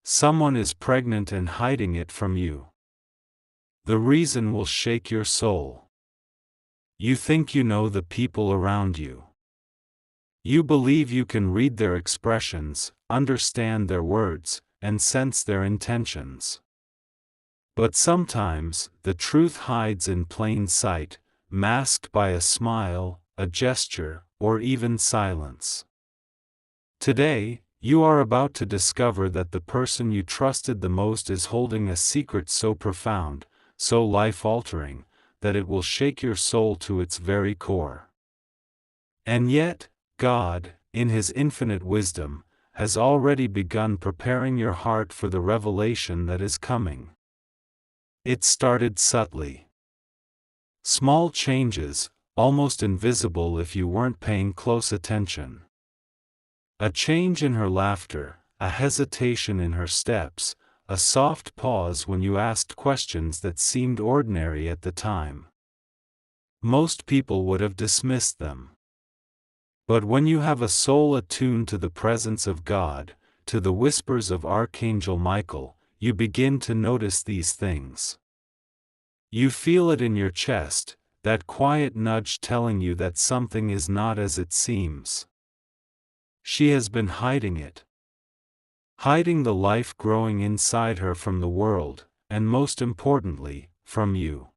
Someone is pregnant and hiding it from you. The reason will shake your soul. You think you know the people around you. You believe you can read their expressions, understand their words, and sense their intentions. But sometimes, the truth hides in plain sight, masked by a smile, a gesture, or even silence. Today, you are about to discover that the person you trusted the most is holding a secret so profound, so life-altering, that it will shake your soul to its very core. And yet, God, in His infinite wisdom, has already begun preparing your heart for the revelation that is coming. It started subtly. Small changes, almost invisible if you weren't paying close attention. A change in her laughter, a hesitation in her steps, a soft pause when you asked questions that seemed ordinary at the time. Most people would have dismissed them. But when you have a soul attuned to the presence of God, to the whispers of Archangel Michael, you begin to notice these things. You feel it in your chest, that quiet nudge telling you that something is not as it seems. She has been hiding it. Hiding the life growing inside her from the world, and most importantly, from you.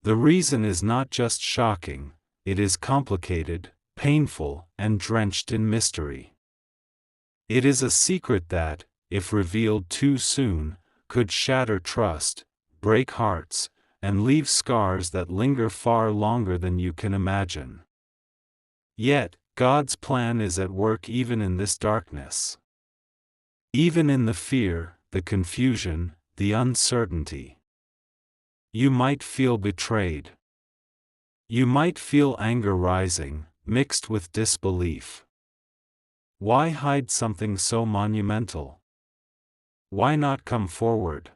The reason is not just shocking, it is complicated, painful, and drenched in mystery. It is a secret that, if revealed too soon, could shatter trust, break hearts, and leave scars that linger far longer than you can imagine. Yet, God's plan is at work even in this darkness. Even in the fear, the confusion, the uncertainty. You might feel betrayed. You might feel anger rising, mixed with disbelief. Why hide something so monumental? Why not come forward?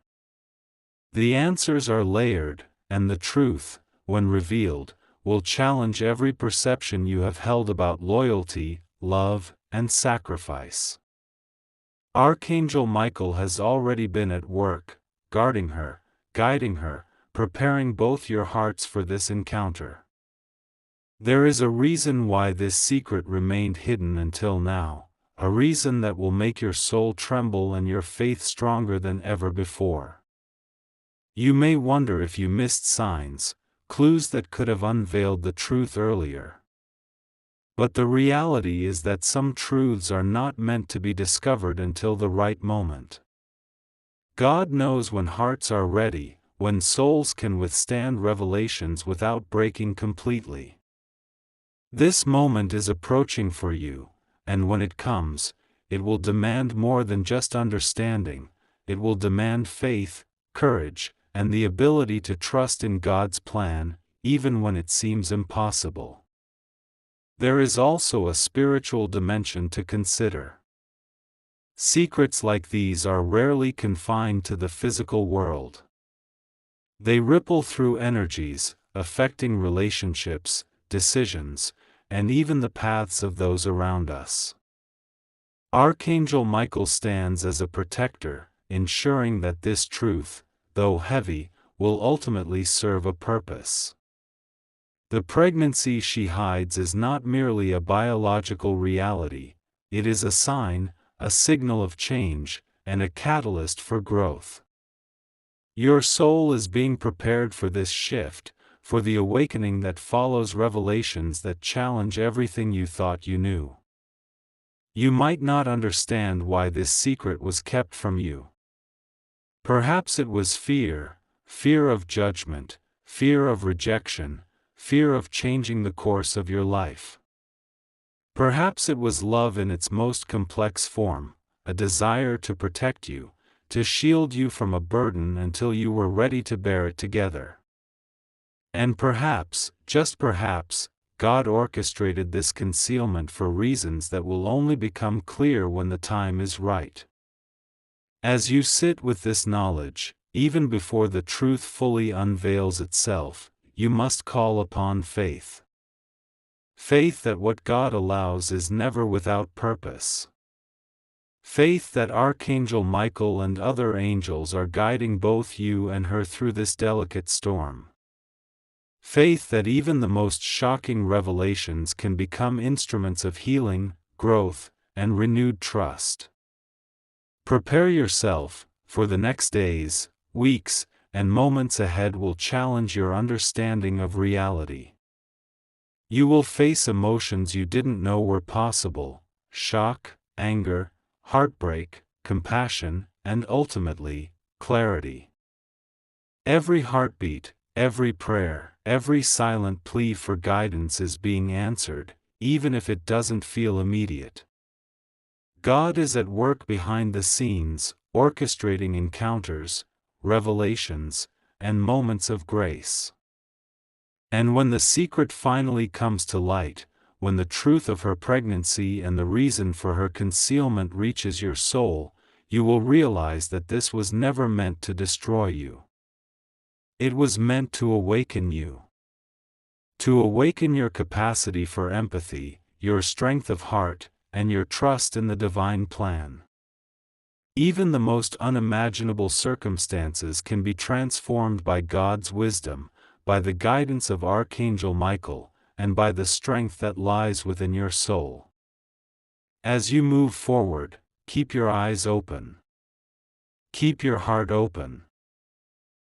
The answers are layered, and the truth, when revealed, will challenge every perception you have held about loyalty, love, and sacrifice. Archangel Michael has already been at work, guarding her, guiding her, preparing both your hearts for this encounter. There is a reason why this secret remained hidden until now, a reason that will make your soul tremble and your faith stronger than ever before. You may wonder if you missed signs, clues that could have unveiled the truth earlier. But the reality is that some truths are not meant to be discovered until the right moment. God knows when hearts are ready, when souls can withstand revelations without breaking completely. This moment is approaching for you, and when it comes, it will demand more than just understanding, it will demand faith, courage, and the ability to trust in God's plan, even when it seems impossible. There is also a spiritual dimension to consider. Secrets like these are rarely confined to the physical world. They ripple through energies, affecting relationships, decisions, and even the paths of those around us. Archangel Michael stands as a protector, ensuring that this truth, though heavy, will ultimately serve a purpose. The pregnancy she hides is not merely a biological reality, it is a sign, a signal of change, and a catalyst for growth. Your soul is being prepared for this shift, for the awakening that follows revelations that challenge everything you thought you knew. You might not understand why this secret was kept from you. Perhaps it was fear, fear of judgment, fear of rejection, fear of changing the course of your life. Perhaps it was love in its most complex form, a desire to protect you, to shield you from a burden until you were ready to bear it together. And perhaps, just perhaps, God orchestrated this concealment for reasons that will only become clear when the time is right. As you sit with this knowledge, even before the truth fully unveils itself, you must call upon faith. Faith that what God allows is never without purpose. Faith that Archangel Michael and other angels are guiding both you and her through this delicate storm. Faith that even the most shocking revelations can become instruments of healing, growth, and renewed trust. Prepare yourself, for the next days, weeks, and moments ahead will challenge your understanding of reality. You will face emotions you didn't know were possible: shock, anger, heartbreak, compassion, and ultimately, clarity. Every heartbeat, every prayer, every silent plea for guidance is being answered, even if it doesn't feel immediate. God is at work behind the scenes, orchestrating encounters, revelations, and moments of grace. And when the secret finally comes to light, when the truth of her pregnancy and the reason for her concealment reaches your soul, you will realize that this was never meant to destroy you. It was meant to awaken you. To awaken your capacity for empathy, your strength of heart, and your trust in the divine plan. Even the most unimaginable circumstances can be transformed by God's wisdom, by the guidance of Archangel Michael, and by the strength that lies within your soul. As you move forward, keep your eyes open. Keep your heart open.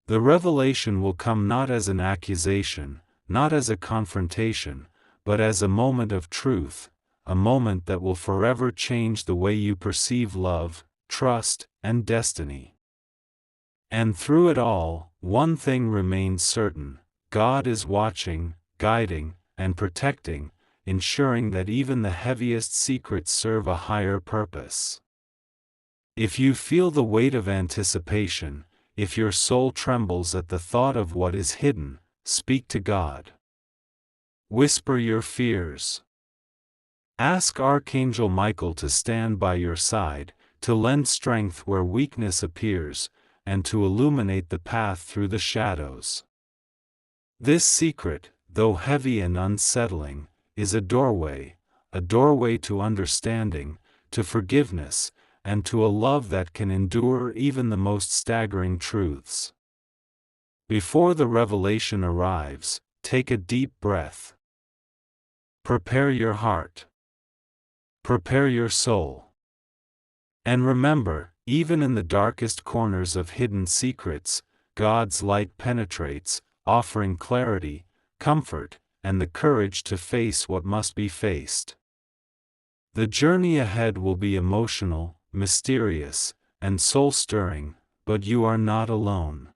The revelation will come not as an accusation, not as a confrontation, but as a moment of truth, a moment that will forever change the way you perceive love, trust, and destiny. And through it all, one thing remains certain: God is watching, guiding, and protecting, ensuring that even the heaviest secrets serve a higher purpose. If you feel the weight of anticipation, if your soul trembles at the thought of what is hidden, speak to God. Whisper your fears. Ask Archangel Michael to stand by your side, to lend strength where weakness appears, and to illuminate the path through the shadows. This secret, though heavy and unsettling, is a doorway to understanding, to forgiveness, and to a love that can endure even the most staggering truths. Before the revelation arrives, take a deep breath. Prepare your heart. Prepare your soul. And remember, even in the darkest corners of hidden secrets, God's light penetrates, offering clarity, comfort, and the courage to face what must be faced. The journey ahead will be emotional, mysterious, and soul-stirring, but you are not alone.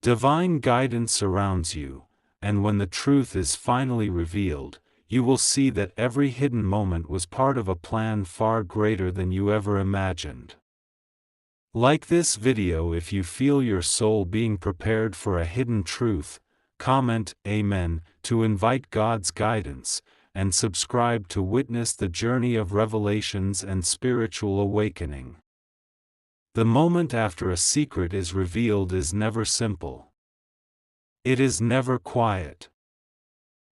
Divine guidance surrounds you, and when the truth is finally revealed, you will see that every hidden moment was part of a plan far greater than you ever imagined. Like this video if you feel your soul being prepared for a hidden truth, comment Amen to invite God's guidance, and subscribe to witness the journey of revelations and spiritual awakening. The moment after a secret is revealed is never simple. It is never quiet.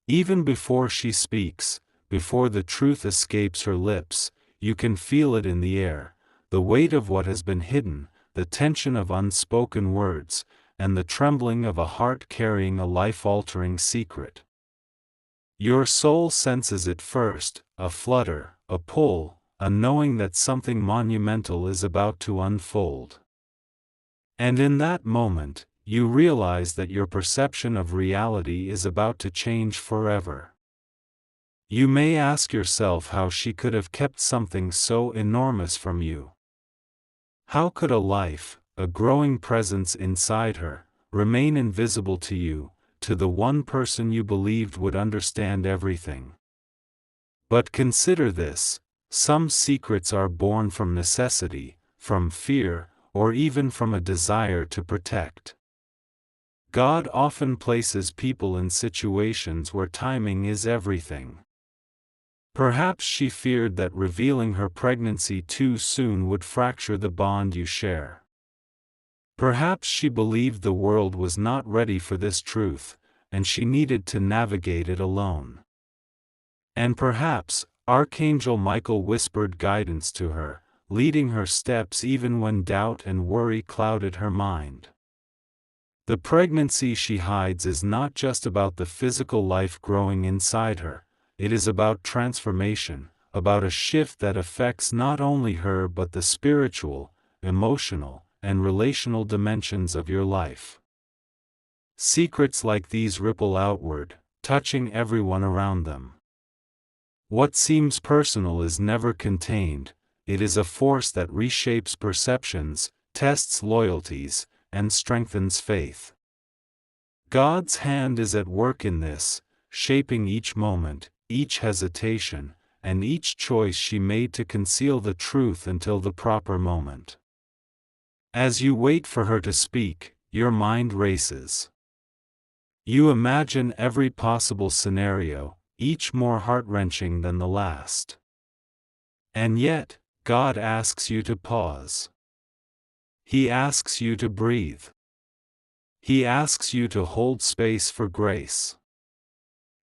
Even before she speaks, before the truth escapes her lips, you can feel it in the air, the weight of what has been hidden, the tension of unspoken words, and the trembling of a heart carrying a life-altering secret. Your soul senses it first, a flutter, a pull, a knowing that something monumental is about to unfold. And in that moment, you realize that your perception of reality is about to change forever. You may ask yourself how she could have kept something so enormous from you. How could a life, a growing presence inside her, remain invisible to you, to the one person you believed would understand everything? But consider this: some secrets are born from necessity, from fear, or even from a desire to protect. God often places people in situations where timing is everything. Perhaps she feared that revealing her pregnancy too soon would fracture the bond you share. Perhaps she believed the world was not ready for this truth, and she needed to navigate it alone. And perhaps, Archangel Michael whispered guidance to her, leading her steps even when doubt and worry clouded her mind. The pregnancy she hides is not just about the physical life growing inside her, it is about transformation, about a shift that affects not only her but the spiritual, emotional, and relational dimensions of your life. Secrets like these ripple outward, touching everyone around them. What seems personal is never contained, it is a force that reshapes perceptions, tests loyalties, and strengthens faith. God's hand is at work in this, shaping each moment, each hesitation, and each choice she made to conceal the truth until the proper moment. As you wait for her to speak, your mind races. You imagine every possible scenario, each more heart-wrenching than the last. And yet, God asks you to pause. He asks you to breathe. He asks you to hold space for grace.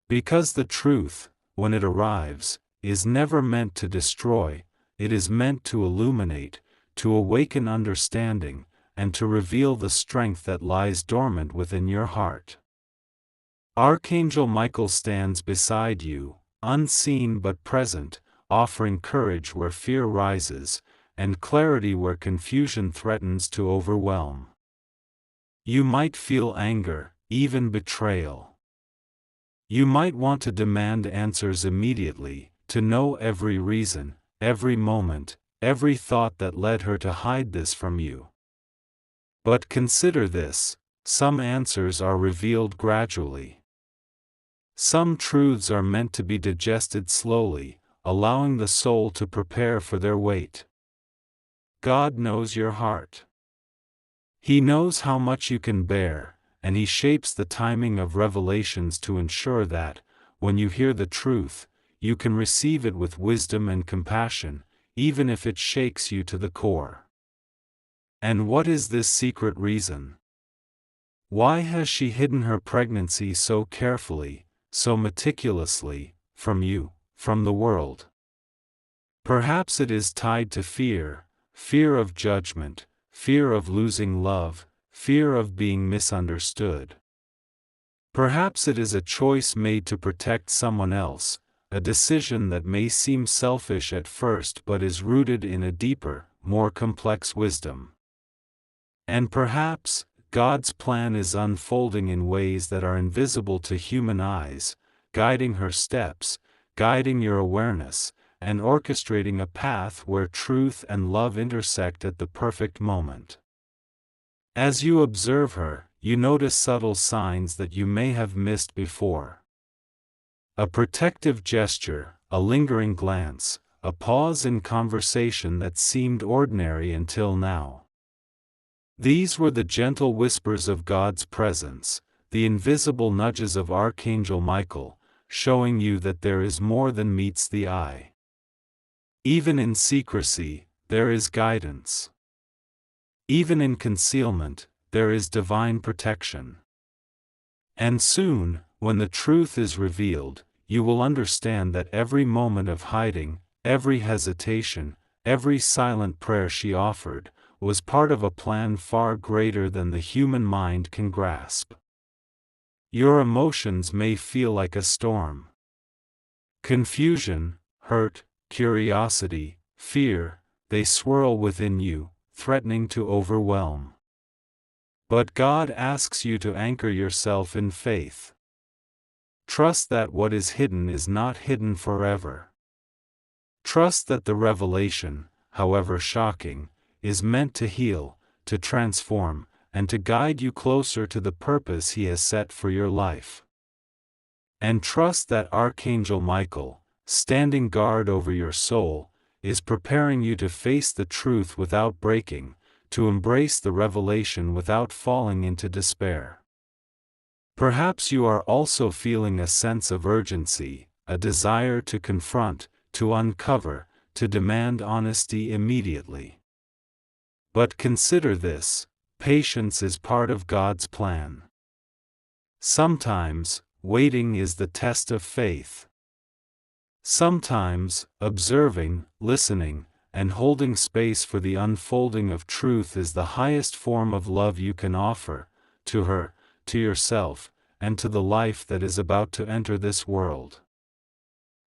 Because the truth, when it arrives, is never meant to destroy, it is meant to illuminate, to awaken understanding, and to reveal the strength that lies dormant within your heart. Archangel Michael stands beside you, unseen but present, offering courage where fear rises, and clarity where confusion threatens to overwhelm. You might feel anger, even betrayal. You might want to demand answers immediately, to know every reason, every moment, every thought that led her to hide this from you. But consider this, some answers are revealed gradually. Some truths are meant to be digested slowly, allowing the soul to prepare for their weight. God knows your heart. He knows how much you can bear, and He shapes the timing of revelations to ensure that, when you hear the truth, you can receive it with wisdom and compassion, even if it shakes you to the core. And what is this secret reason? Why has she hidden her pregnancy so carefully, so meticulously, from you, from the world? Perhaps it is tied to fear, fear of judgment, fear of losing love, fear of being misunderstood. Perhaps it is a choice made to protect someone else, a decision that may seem selfish at first but is rooted in a deeper, more complex wisdom. And perhaps, God's plan is unfolding in ways that are invisible to human eyes, guiding her steps, guiding your awareness, and orchestrating a path where truth and love intersect at the perfect moment. As you observe her, you notice subtle signs that you may have missed before. A protective gesture, a lingering glance, a pause in conversation that seemed ordinary until now. These were the gentle whispers of God's presence, the invisible nudges of Archangel Michael, showing you that there is more than meets the eye. Even in secrecy, there is guidance. Even in concealment, there is divine protection. And soon, when the truth is revealed, you will understand that every moment of hiding, every hesitation, every silent prayer she offered, was part of a plan far greater than the human mind can grasp. Your emotions may feel like a storm. Confusion, hurt, curiosity, fear, they swirl within you, threatening to overwhelm. But God asks you to anchor yourself in faith. Trust that what is hidden is not hidden forever. Trust that the revelation, however shocking, is meant to heal, to transform, and to guide you closer to the purpose He has set for your life. And trust that Archangel Michael, standing guard over your soul, is preparing you to face the truth without breaking, to embrace the revelation without falling into despair. Perhaps you are also feeling a sense of urgency, a desire to confront, to uncover, to demand honesty immediately. But consider this, patience is part of God's plan. Sometimes, waiting is the test of faith. Sometimes, observing, listening, and holding space for the unfolding of truth is the highest form of love you can offer, to her, to yourself, and to the life that is about to enter this world.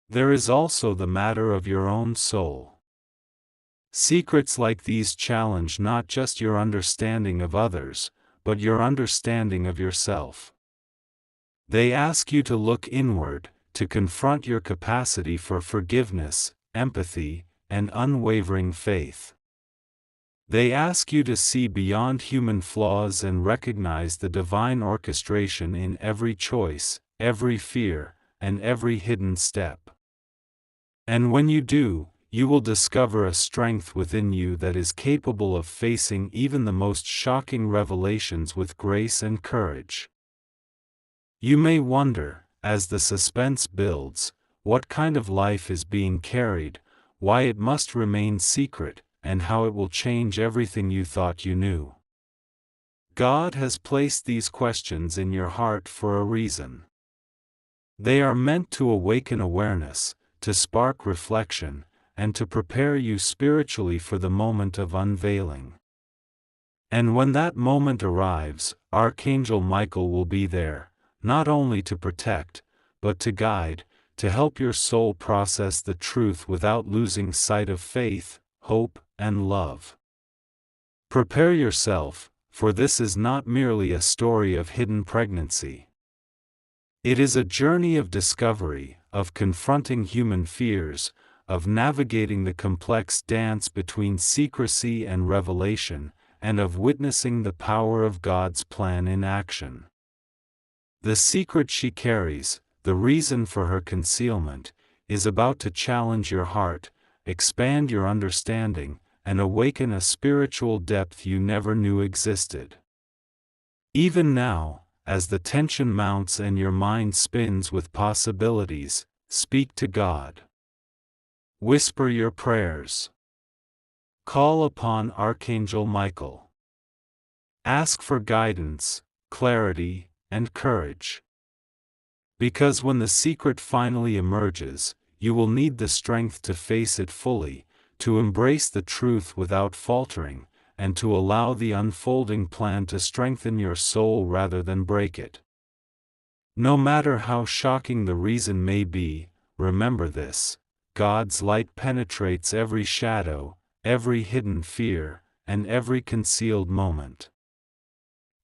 There is also the matter of your own soul. Secrets like these challenge not just your understanding of others, but your understanding of yourself. They ask you to look inward, to confront your capacity for forgiveness, empathy, and unwavering faith. They ask you to see beyond human flaws and recognize the divine orchestration in every choice, every fear, and every hidden step. And when you do, you will discover a strength within you that is capable of facing even the most shocking revelations with grace and courage. You may wonder, as the suspense builds, what kind of life is being carried, why it must remain secret, and how it will change everything you thought you knew. God has placed these questions in your heart for a reason. They are meant to awaken awareness, to spark reflection, and to prepare you spiritually for the moment of unveiling. And when that moment arrives, Archangel Michael will be there, not only to protect, but to guide, to help your soul process the truth without losing sight of faith, hope, and love. Prepare yourself, for this is not merely a story of hidden pregnancy. It is a journey of discovery, of confronting human fears, of navigating the complex dance between secrecy and revelation, and of witnessing the power of God's plan in action. The secret she carries, the reason for her concealment, is about to challenge your heart, expand your understanding, and awaken a spiritual depth you never knew existed. Even now, as the tension mounts and your mind spins with possibilities, speak to God. Whisper your prayers. Call upon Archangel Michael. Ask for guidance, clarity, and courage. Because when the secret finally emerges, you will need the strength to face it fully, to embrace the truth without faltering, and to allow the unfolding plan to strengthen your soul rather than break it. No matter how shocking the reason may be, remember this: God's light penetrates every shadow, every hidden fear, and every concealed moment.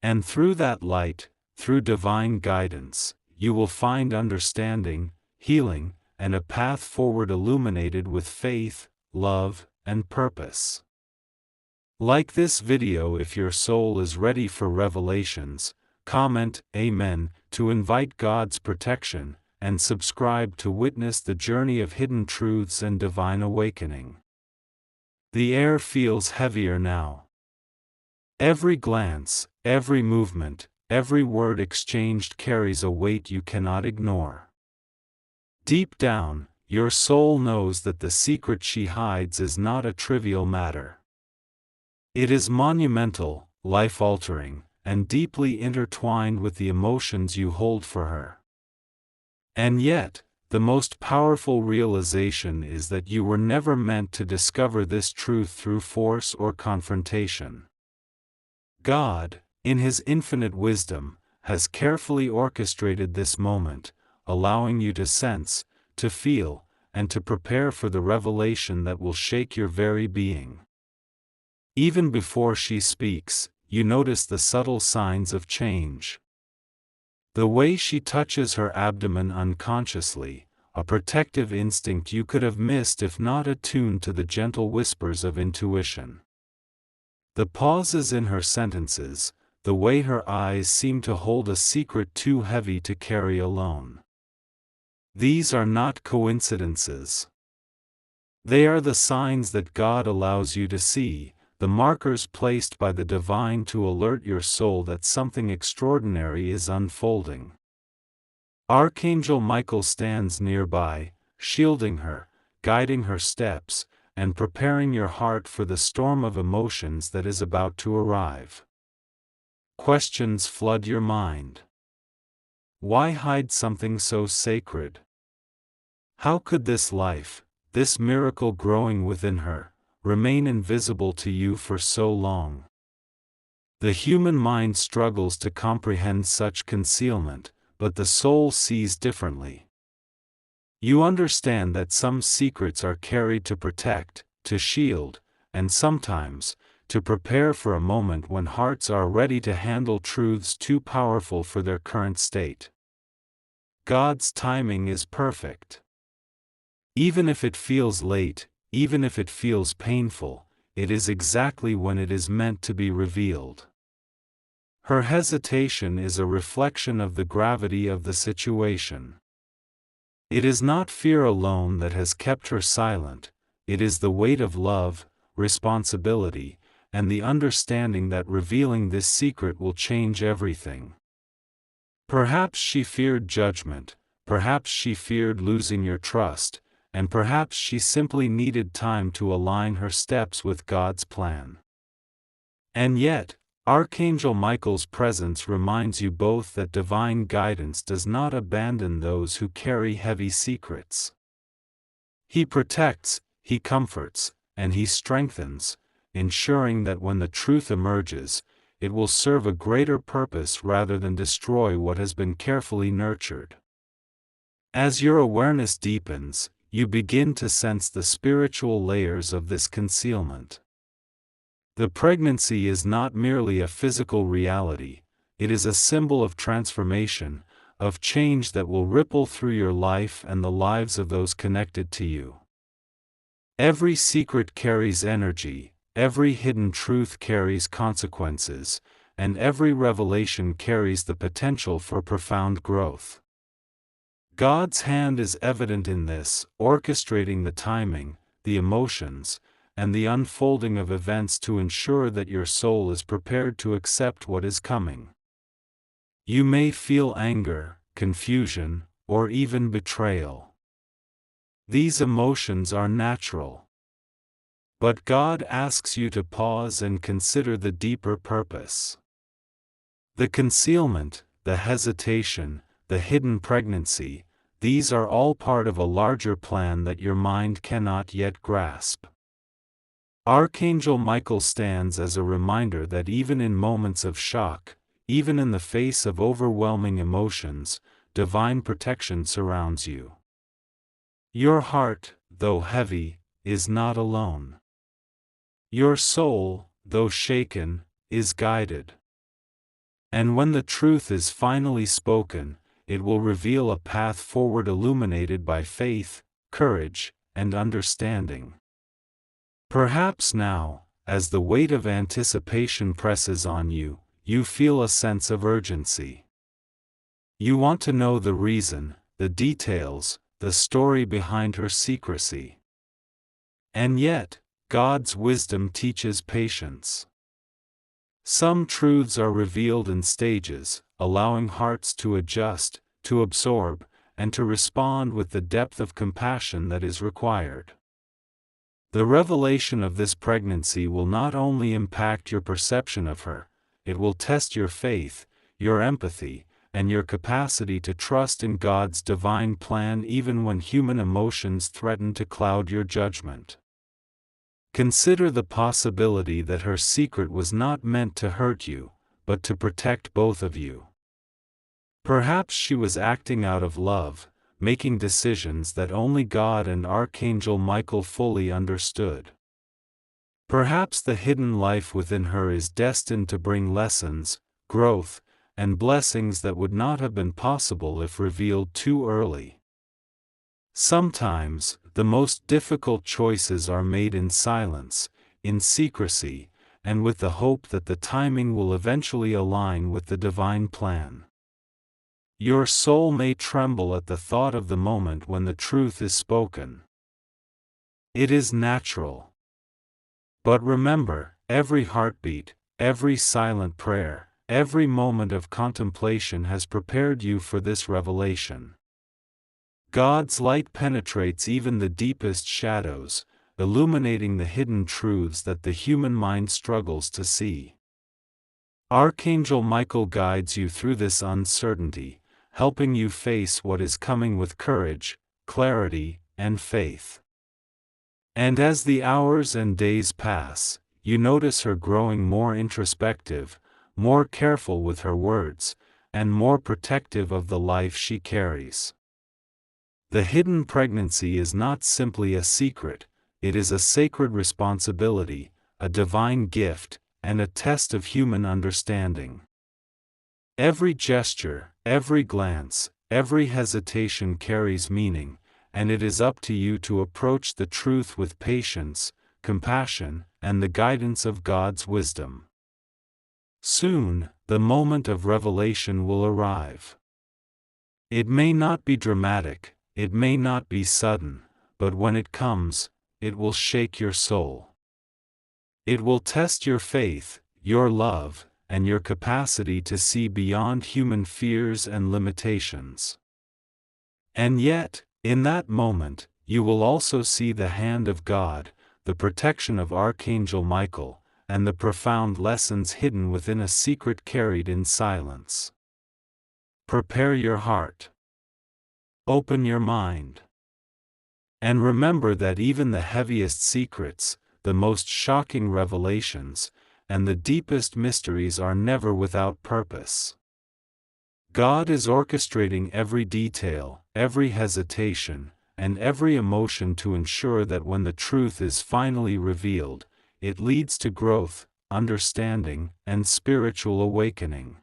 And through that light, through divine guidance, you will find understanding, healing, and a path forward illuminated with faith, love, and purpose. Like this video if your soul is ready for revelations, comment Amen to invite God's protection, and subscribe to witness the journey of hidden truths and divine awakening. The air feels heavier now. Every glance, every movement, every word exchanged carries a weight you cannot ignore. Deep down, your soul knows that the secret she hides is not a trivial matter. It is monumental, life-altering, and deeply intertwined with the emotions you hold for her. And yet, the most powerful realization is that you were never meant to discover this truth through force or confrontation. God, in His infinite wisdom, has carefully orchestrated this moment, allowing you to sense, to feel, and to prepare for the revelation that will shake your very being. Even before she speaks, you notice the subtle signs of change. The way she touches her abdomen unconsciously, a protective instinct you could have missed if not attuned to the gentle whispers of intuition. The pauses in her sentences, the way her eyes seem to hold a secret too heavy to carry alone. These are not coincidences. They are the signs that God allows you to see, the markers placed by the divine to alert your soul that something extraordinary is unfolding. Archangel Michael stands nearby, shielding her, guiding her steps, and preparing your heart for the storm of emotions that is about to arrive. Questions flood your mind. Why hide something so sacred? How could this life, this miracle growing within her, remain invisible to you for so long. The human mind struggles to comprehend such concealment, but the soul sees differently. You understand that some secrets are carried to protect, to shield, and sometimes, to prepare for a moment when hearts are ready to handle truths too powerful for their current state. God's timing is perfect. Even if it feels late, even if it feels painful, it is exactly when it is meant to be revealed. Her hesitation is a reflection of the gravity of the situation. It is not fear alone that has kept her silent, it is the weight of love, responsibility, and the understanding that revealing this secret will change everything. Perhaps she feared judgment, perhaps she feared losing your trust, and perhaps she simply needed time to align her steps with God's plan. And yet, Archangel Michael's presence reminds you both that divine guidance does not abandon those who carry heavy secrets. He protects, he comforts, and he strengthens, ensuring that when the truth emerges, it will serve a greater purpose rather than destroy what has been carefully nurtured. As your awareness deepens, you begin to sense the spiritual layers of this concealment. The pregnancy is not merely a physical reality, it is a symbol of transformation, of change that will ripple through your life and the lives of those connected to you. Every secret carries energy, every hidden truth carries consequences, and every revelation carries the potential for profound growth. God's hand is evident in this, orchestrating the timing, the emotions, and the unfolding of events to ensure that your soul is prepared to accept what is coming. You may feel anger, confusion, or even betrayal. These emotions are natural. But God asks you to pause and consider the deeper purpose. The concealment, the hesitation, the hidden pregnancy, these are all part of a larger plan that your mind cannot yet grasp. Archangel Michael stands as a reminder that even in moments of shock, even in the face of overwhelming emotions, divine protection surrounds you. Your heart, though heavy, is not alone. Your soul, though shaken, is guided. And when the truth is finally spoken, it will reveal a path forward illuminated by faith, courage, and understanding. Perhaps now, as the weight of anticipation presses on you, you feel a sense of urgency. You want to know the reason, the details, the story behind her secrecy. And yet, God's wisdom teaches patience. Some truths are revealed in stages, allowing hearts to adjust, to absorb, and to respond with the depth of compassion that is required. The revelation of this pregnancy will not only impact your perception of her, it will test your faith, your empathy, and your capacity to trust in God's divine plan even when human emotions threaten to cloud your judgment. Consider the possibility that her secret was not meant to hurt you, but to protect both of you. Perhaps she was acting out of love, making decisions that only God and Archangel Michael fully understood. Perhaps the hidden life within her is destined to bring lessons, growth, and blessings that would not have been possible if revealed too early. Sometimes, the most difficult choices are made in silence, in secrecy, and with the hope that the timing will eventually align with the divine plan. Your soul may tremble at the thought of the moment when the truth is spoken. It is natural. But remember, every heartbeat, every silent prayer, every moment of contemplation has prepared you for this revelation. God's light penetrates even the deepest shadows, illuminating the hidden truths that the human mind struggles to see. Archangel Michael guides you through this uncertainty, helping you face what is coming with courage, clarity, and faith. And as the hours and days pass, you notice her growing more introspective, more careful with her words, and more protective of the life she carries. The hidden pregnancy is not simply a secret, it is a sacred responsibility, a divine gift, and a test of human understanding. Every gesture, every glance, every hesitation carries meaning, and it is up to you to approach the truth with patience, compassion, and the guidance of God's wisdom. Soon, the moment of revelation will arrive. It may not be dramatic, it may not be sudden, but when it comes, it will shake your soul. It will test your faith, your love, and your capacity to see beyond human fears and limitations. And yet, in that moment, you will also see the hand of God, the protection of Archangel Michael, and the profound lessons hidden within a secret carried in silence. Prepare your heart. Open your mind. And remember that even the heaviest secrets, the most shocking revelations, and the deepest mysteries are never without purpose. God is orchestrating every detail, every hesitation, and every emotion to ensure that when the truth is finally revealed, it leads to growth, understanding, and spiritual awakening.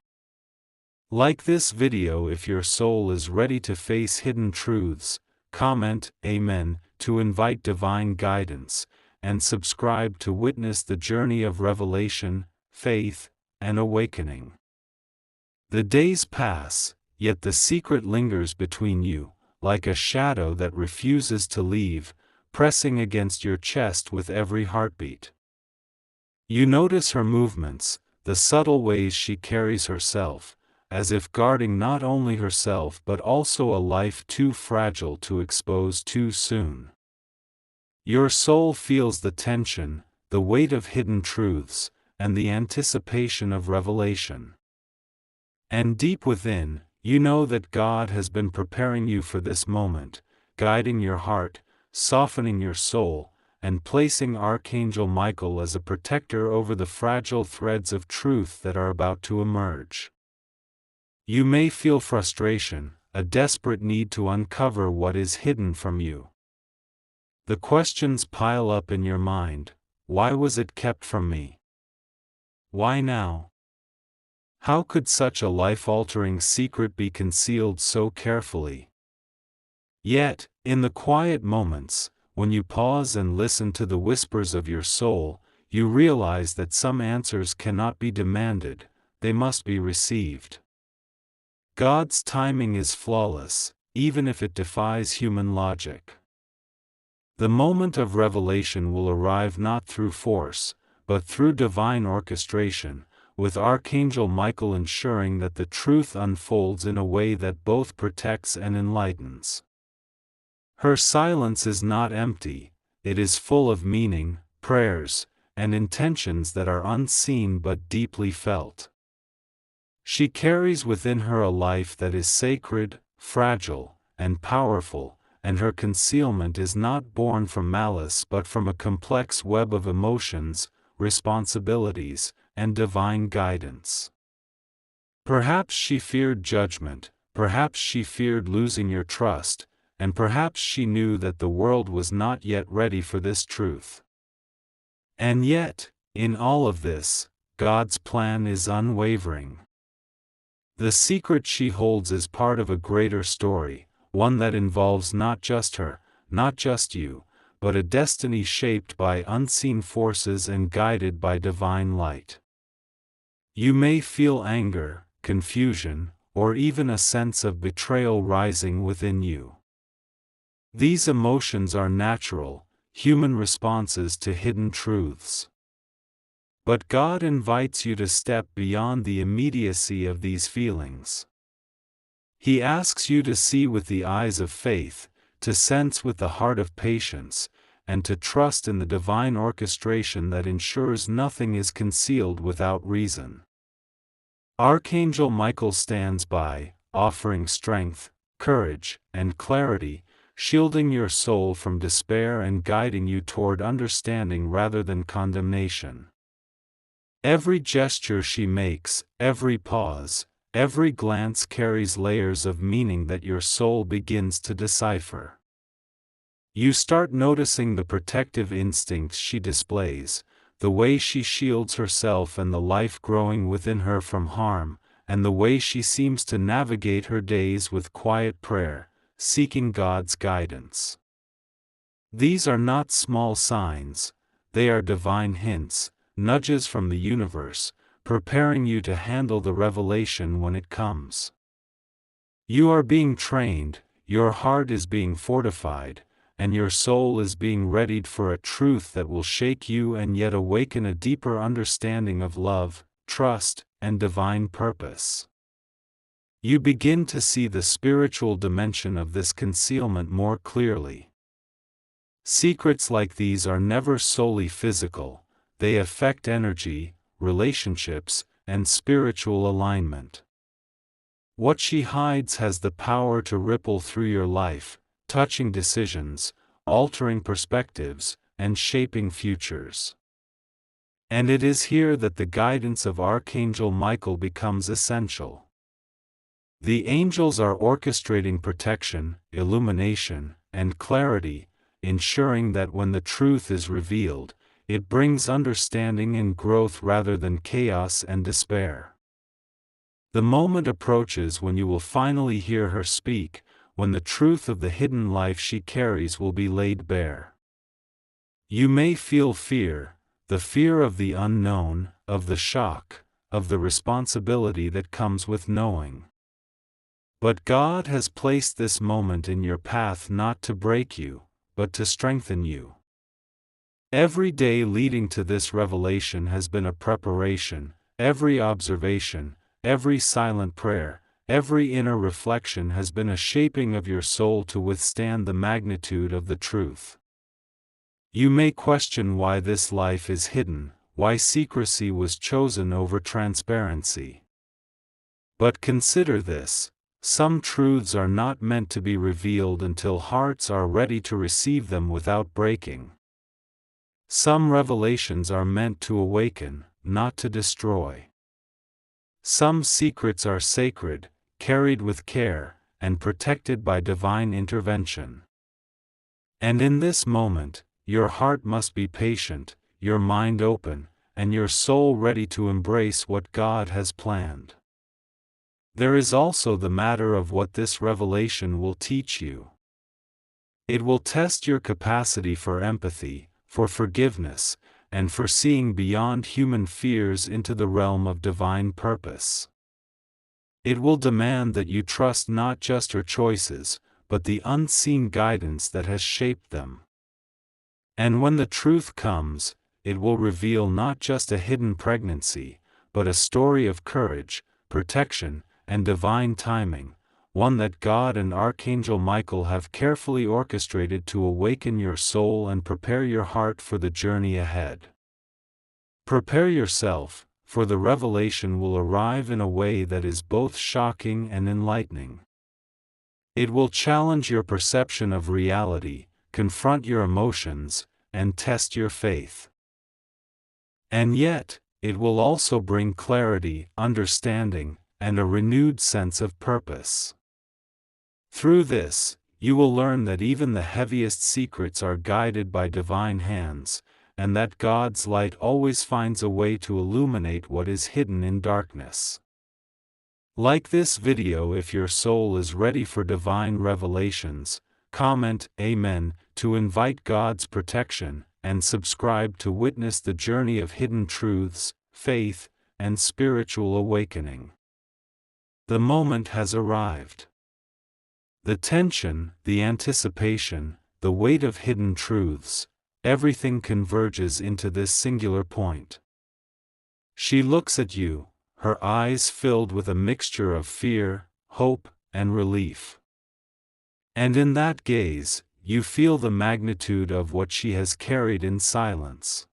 Like this video if your soul is ready to face hidden truths, comment Amen to invite divine guidance, and subscribe to witness the journey of revelation, faith, and awakening. The days pass, yet the secret lingers between you, like a shadow that refuses to leave, pressing against your chest with every heartbeat. You notice her movements, the subtle ways she carries herself, as if guarding not only herself but also a life too fragile to expose too soon. Your soul feels the tension, the weight of hidden truths, and the anticipation of revelation. And deep within, you know that God has been preparing you for this moment, guiding your heart, softening your soul, and placing Archangel Michael as a protector over the fragile threads of truth that are about to emerge. You may feel frustration, a desperate need to uncover what is hidden from you. The questions pile up in your mind: why was it kept from me? Why now? How could such a life-altering secret be concealed so carefully? Yet, in the quiet moments, when you pause and listen to the whispers of your soul, you realize that some answers cannot be demanded, they must be received. God's timing is flawless, even if it defies human logic. The moment of revelation will arrive not through force, but through divine orchestration, with Archangel Michael ensuring that the truth unfolds in a way that both protects and enlightens. Her silence is not empty, it is full of meaning, prayers, and intentions that are unseen but deeply felt. She carries within her a life that is sacred, fragile, and powerful, and her concealment is not born from malice but from a complex web of emotions, responsibilities, and divine guidance. Perhaps she feared judgment, perhaps she feared losing your trust, and perhaps she knew that the world was not yet ready for this truth. And yet, in all of this, God's plan is unwavering. The secret she holds is part of a greater story, one that involves not just her, not just you, but a destiny shaped by unseen forces and guided by divine light. You may feel anger, confusion, or even a sense of betrayal rising within you. These emotions are natural, human responses to hidden truths. But God invites you to step beyond the immediacy of these feelings. He asks you to see with the eyes of faith, to sense with the heart of patience, and to trust in the divine orchestration that ensures nothing is concealed without reason. Archangel Michael stands by, offering strength, courage, and clarity, shielding your soul from despair and guiding you toward understanding rather than condemnation. Every gesture she makes, every pause, every glance carries layers of meaning that your soul begins to decipher. You start noticing the protective instincts she displays, the way she shields herself and the life growing within her from harm, and the way she seems to navigate her days with quiet prayer, seeking God's guidance. These are not small signs, they are divine hints, nudges from the universe, preparing you to handle the revelation when it comes. You are being trained, your heart is being fortified, and your soul is being readied for a truth that will shake you and yet awaken a deeper understanding of love, trust, and divine purpose. You begin to see the spiritual dimension of this concealment more clearly. Secrets like these are never solely physical, they affect energy, relationships, and spiritual alignment. What she hides has the power to ripple through your life, touching decisions, altering perspectives, and shaping futures. And it is here that the guidance of Archangel Michael becomes essential. The angels are orchestrating protection, illumination, and clarity, ensuring that when the truth is revealed, it brings understanding and growth rather than chaos and despair. The moment approaches when you will finally hear her speak, when the truth of the hidden life she carries will be laid bare. You may feel fear, the fear of the unknown, of the shock, of the responsibility that comes with knowing. But God has placed this moment in your path not to break you, but to strengthen you. Every day leading to this revelation has been a preparation, every observation, every silent prayer, every inner reflection has been a shaping of your soul to withstand the magnitude of the truth. You may question why this life is hidden, why secrecy was chosen over transparency. But consider this: some truths are not meant to be revealed until hearts are ready to receive them without breaking. Some revelations are meant to awaken, not to destroy. Some secrets are sacred, carried with care, and protected by divine intervention. And in this moment, your heart must be patient, your mind open, and your soul ready to embrace what God has planned. There is also the matter of what this revelation will teach you. It will test your capacity for empathy, for forgiveness, and for seeing beyond human fears into the realm of divine purpose. It will demand that you trust not just her choices, but the unseen guidance that has shaped them. And when the truth comes, it will reveal not just a hidden pregnancy, but a story of courage, protection, and divine timing, one that God and Archangel Michael have carefully orchestrated to awaken your soul and prepare your heart for the journey ahead. Prepare yourself, for the revelation will arrive in a way that is both shocking and enlightening. It will challenge your perception of reality, confront your emotions, and test your faith. And yet, it will also bring clarity, understanding, and a renewed sense of purpose. Through this, you will learn that even the heaviest secrets are guided by divine hands, and that God's light always finds a way to illuminate what is hidden in darkness. Like this video if your soul is ready for divine revelations, comment Amen to invite God's protection, and subscribe to witness the journey of hidden truths, faith, and spiritual awakening. The moment has arrived. The tension, the anticipation, the weight of hidden truths, everything converges into this singular point. She looks at you, her eyes filled with a mixture of fear, hope, and relief. And in that gaze, you feel the magnitude of what she has carried in silence.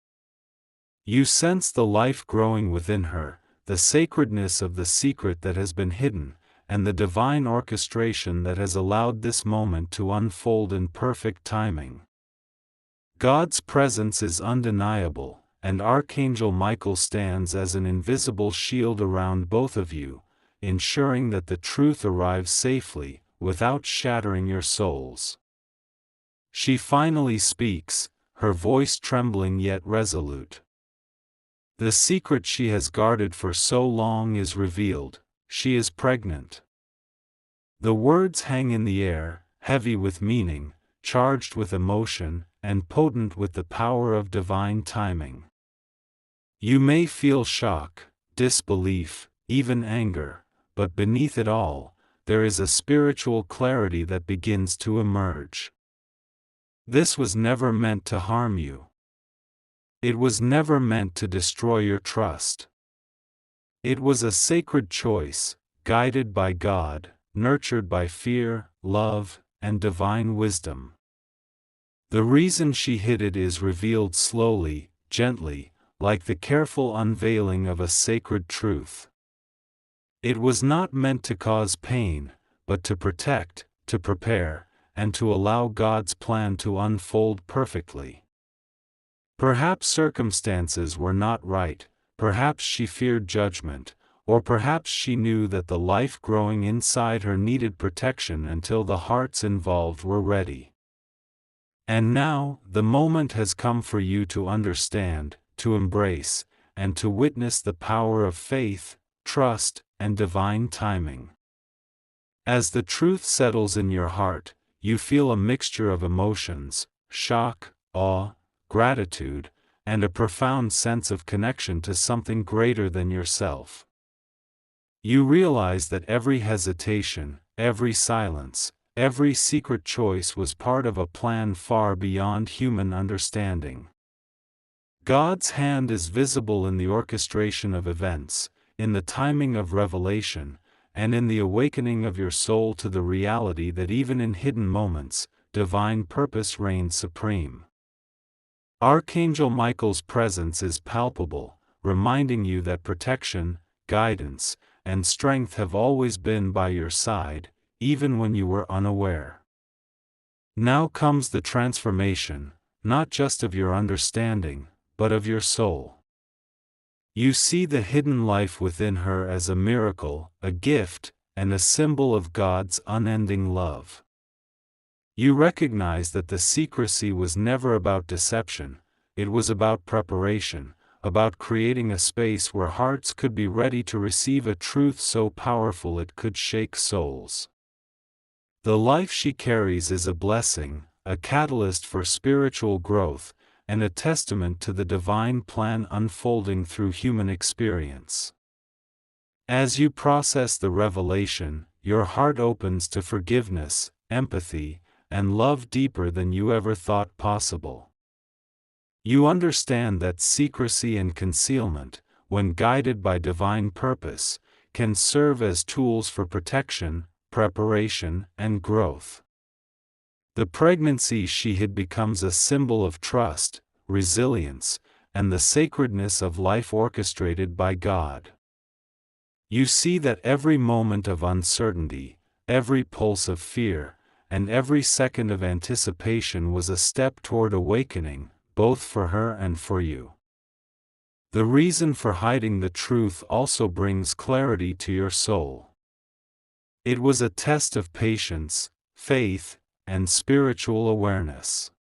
You sense the life growing within her, the sacredness of the secret that has been hidden, and the divine orchestration that has allowed this moment to unfold in perfect timing. God's presence is undeniable, and Archangel Michael stands as an invisible shield around both of you, ensuring that the truth arrives safely, without shattering your souls. She finally speaks, her voice trembling yet resolute. The secret she has guarded for so long is revealed: she is pregnant. The words hang in the air, heavy with meaning, charged with emotion, and potent with the power of divine timing. You may feel shock, disbelief, even anger, but beneath it all, there is a spiritual clarity that begins to emerge. This was never meant to harm you. It was never meant to destroy your trust. It was a sacred choice, guided by God, nurtured by fear, love, and divine wisdom. The reason she hid it is revealed slowly, gently, like the careful unveiling of a sacred truth. It was not meant to cause pain, but to protect, to prepare, and to allow God's plan to unfold perfectly. Perhaps circumstances were not right, perhaps she feared judgment, or perhaps she knew that the life growing inside her needed protection until the hearts involved were ready. And now, the moment has come for you to understand, to embrace, and to witness the power of faith, trust, and divine timing. As the truth settles in your heart, you feel a mixture of emotions: shock, awe, gratitude, and a profound sense of connection to something greater than yourself. You realize that every hesitation, every silence, every secret choice was part of a plan far beyond human understanding. God's hand is visible in the orchestration of events, in the timing of revelation, and in the awakening of your soul to the reality that even in hidden moments, divine purpose reigns supreme. Archangel Michael's presence is palpable, reminding you that protection, guidance, and strength have always been by your side, even when you were unaware. Now comes the transformation, not just of your understanding, but of your soul. You see the hidden life within her as a miracle, a gift, and a symbol of God's unending love. You recognize that the secrecy was never about deception, it was about preparation, about creating a space where hearts could be ready to receive a truth so powerful it could shake souls. The life she carries is a blessing, a catalyst for spiritual growth, and a testament to the divine plan unfolding through human experience. As you process the revelation, your heart opens to forgiveness, empathy, and love deeper than you ever thought possible. You understand that secrecy and concealment, when guided by divine purpose, can serve as tools for protection, preparation, and growth. The pregnancy she hid becomes a symbol of trust, resilience, and the sacredness of life orchestrated by God. You see that every moment of uncertainty, every pulse of fear, and every second of anticipation was a step toward awakening, both for her and for you. The reason for hiding the truth also brings clarity to your soul. It was a test of patience, faith, and spiritual awareness.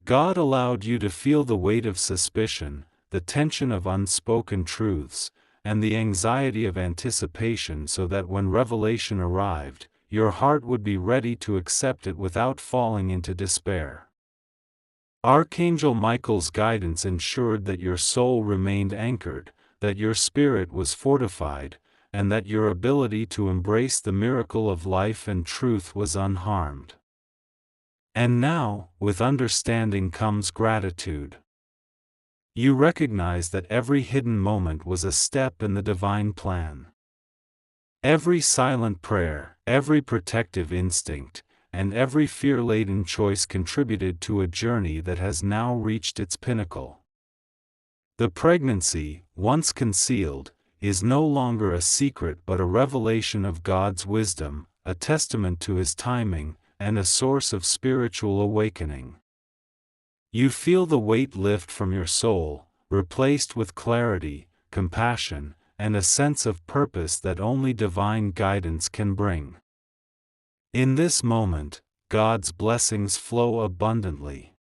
God allowed you to feel the weight of suspicion, the tension of unspoken truths, and the anxiety of anticipation so that when revelation arrived, your heart would be ready to accept it without falling into despair. Archangel Michael's guidance ensured that your soul remained anchored, that your spirit was fortified, and that your ability to embrace the miracle of life and truth was unharmed. And now, with understanding comes gratitude. You recognize that every hidden moment was a step in the divine plan. Every silent prayer, every protective instinct, and every fear-laden choice contributed to a journey that has now reached its pinnacle. The pregnancy, once concealed, is no longer a secret but a revelation of God's wisdom, a testament to His timing, and a source of spiritual awakening. You feel the weight lift from your soul, replaced with clarity, compassion, and a sense of purpose that only divine guidance can bring. In this moment, God's blessings flow abundantly.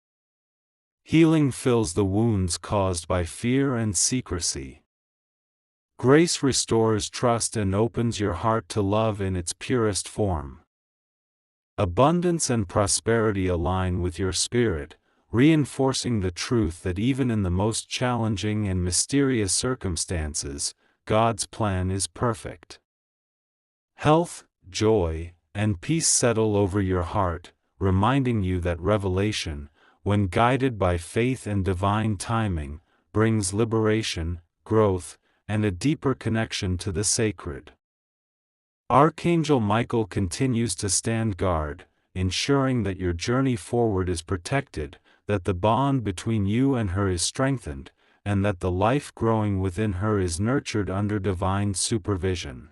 Healing fills the wounds caused by fear and secrecy. Grace restores trust and opens your heart to love in its purest form. Abundance and prosperity align with your spirit, reinforcing the truth that even in the most challenging and mysterious circumstances, God's plan is perfect. Health, joy, and peace settle over your heart, reminding you that revelation, when guided by faith and divine timing, brings liberation, growth, and a deeper connection to the sacred. Archangel Michael continues to stand guard, ensuring that your journey forward is protected, that the bond between you and her is strengthened, and that the life growing within her is nurtured under divine supervision.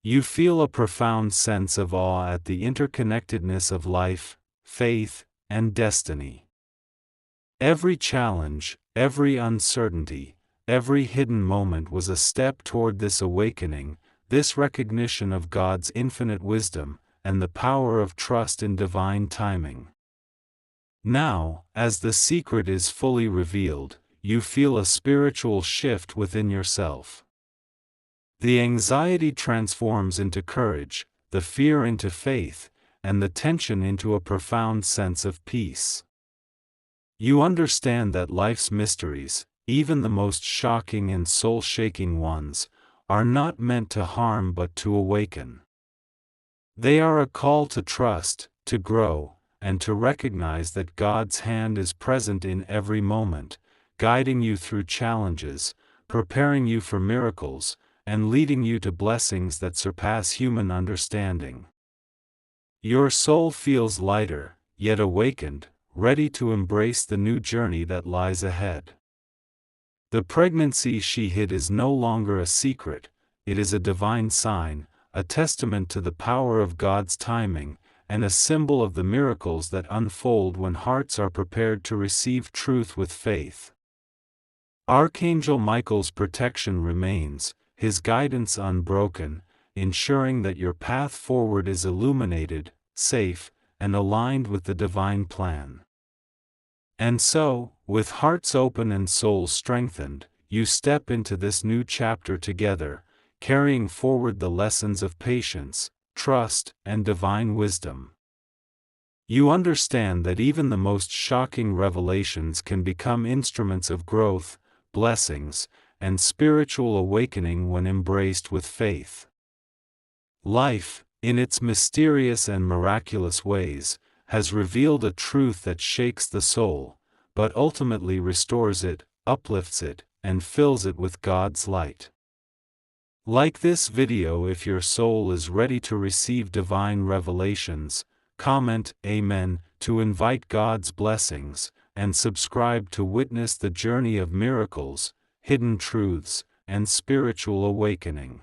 You feel a profound sense of awe at the interconnectedness of life, faith, and destiny. Every challenge, every uncertainty, every hidden moment was a step toward this awakening, this recognition of God's infinite wisdom, and the power of trust in divine timing. Now, as the secret is fully revealed, you feel a spiritual shift within yourself. The anxiety transforms into courage, the fear into faith, and the tension into a profound sense of peace. You understand that life's mysteries, even the most shocking and soul-shaking ones, are not meant to harm but to awaken. They are a call to trust, to grow, and to recognize that God's hand is present in every moment, guiding you through challenges, preparing you for miracles, and leading you to blessings that surpass human understanding. Your soul feels lighter, yet awakened, ready to embrace the new journey that lies ahead. The pregnancy she hid is no longer a secret, it is a divine sign, a testament to the power of God's timing, and a symbol of the miracles that unfold when hearts are prepared to receive truth with faith. Archangel Michael's protection remains, his guidance unbroken, ensuring that your path forward is illuminated, safe, and aligned with the divine plan. And so, with hearts open and souls strengthened, you step into this new chapter together, carrying forward the lessons of patience, trust, and divine wisdom. You understand that even the most shocking revelations can become instruments of growth, blessings, and spiritual awakening when embraced with faith. Life, in its mysterious and miraculous ways, has revealed a truth that shakes the soul, but ultimately restores it, uplifts it, and fills it with God's light. Like this video if your soul is ready to receive divine revelations, comment Amen to invite God's blessings, and subscribe to witness the journey of miracles, hidden truths, and spiritual awakening.